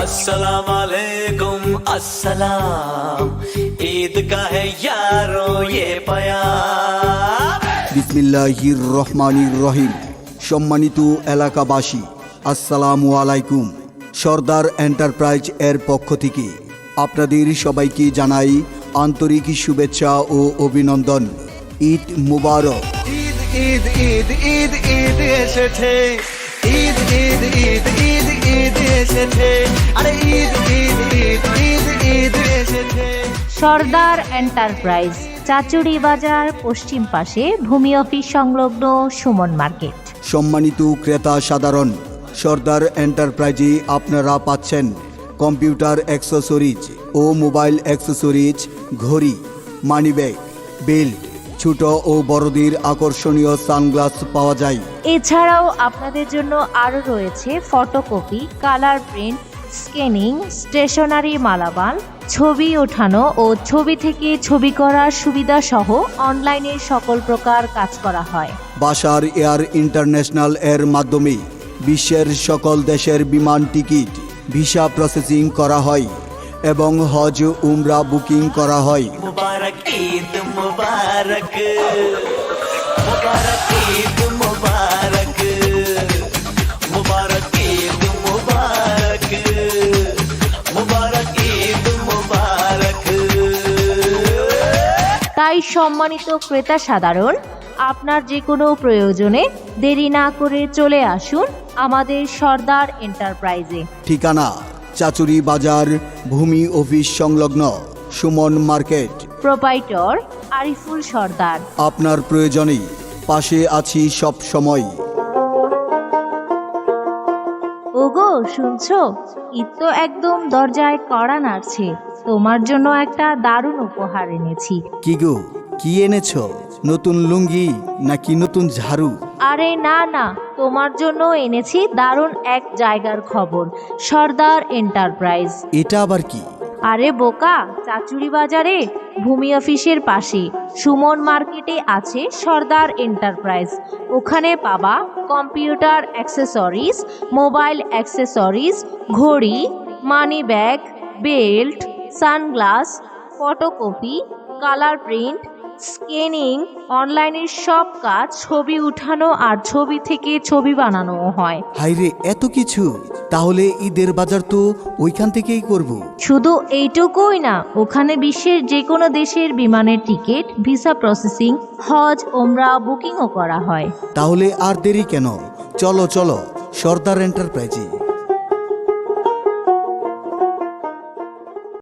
अस्सलाम वालेकुम अस्सलाम, ईद का है यारो ये प्यार। বিসমিল্লাহির রহমানির রহিম। সম্মানিত এলাকাবাসী, আসসালামু আলাইকুম। সর্দার এন্টারপ্রাইজ এর পক্ষ থেকে আপনাদের সবাইকে জানাই আন্তরিক শুভেচ্ছা ও অভিনন্দন। ঈদ মুবারক। ঈদ ঈদ ঈদ ঈদ ঈদ এসেছে, ঈদ ঈদ ঈদ ঈদ ঈদ এসেছে, আরে ঈদ ঈদ ঈদ ঈদ ঈদ এসেছে। সর্দার এন্টারপ্রাইজ, চাচুড়ি বাজার, পশ্চিম পাশে, ভূমি অফিস সংলগ্ন, সুমন মার্কেট। সম্মানিত ক্রেতা সাধারণ, সর্দার এন্টারপ্রাইজে আপনারা পাচ্ছেন কম্পিউটার অ্যাক্সেসরিজ ও মোবাইল অ্যাক্সেসরিজ, ঘড়ি, মানিব্যাগ, বেল্ট, ছোট ও বড়দের আকর্ষণীয় সানগ্লাস পাওয়া যায়। এছাড়াও আপনাদের জন্য আরও রয়েছে photocopy, colour print, scanning, stationery মালামাল, ছবি ওঠানো ও ছবি থেকে ছবি করার সুবিধা সহ অনলাইনে সকল প্রকার কাজ করা হয়। বাশার এয়ার ইন্টারন্যাশনাল এর মাধ্যমে বিশ্বের সকল দেশের বিমান টিকিট, ভিসা প্রসেসিং করা হয় এবং হজ উমরা বুকিং করা হয়। মুবারক ঈদ মুবারক, মুবারক ঈদ মুবারক, মুবারক ঈদ মুবারক, মুবারক ঈদ মুবারক। তাই সম্মানিত ক্রেতা সাধারণ, আপনার যে কোনো প্রয়োজনে দেরি না করে চলে আসুন আমাদের সর্দার এন্টারপ্রাইজে। ঠিকানা চাচুরি বাজার, ভূমি অফিস সংলগ্ন, সুমন মার্কেট। প্রোপাইটর আরিফুল সর্দার। আপনার প্রয়োজনে পাশে আছি সব সময়। ওগো, শুনছো? ঈদ তো একদম দরজায় কড়া নাড়ছে। তোমার জন্য একটা দারুণ উপহার এনেছি। কি গো, কি এনেছো? নতুন লুঙ্গি নাকি নতুন ঝাড়ু? আরে না না, তোমার জন্য এনেছি দারুণ এক জায়গার খবর, সর্দার এন্টারপ্রাইজ। এটা আবার কি? আরে বোকা, চাচুড়ি বাজারে ভূমি অফিসের পাশে সুমন মার্কেটে আছে সর্দার এন্টারপ্রাইজ। ওখানে পাবা কম্পিউটার অ্যাক্সেসরিজ, মোবাইল অ্যাক্সেসরিজ, ঘড়ি, money bag, belt, sunglass, photocopy, colour print, scanning, অনলাইনের সব কাজ, ছবি উঠানো আর ছবি থেকে ছবি বানানো হয়। হাইরে, এত কিছু! তাহলে ঈদের বাজার তো ওইখান থেকেই করব। শুধু এইটুকুই না, ওখানে বিশ্বের যে কোনো দেশের বিমানের টিকিট, ভিসা প্রসেসিং, হজ ওমরা বুকিংও করা হয়। তাহলে আর দেরি কেন? চলো চলো সর্দার এন্টারপ্রাইজে।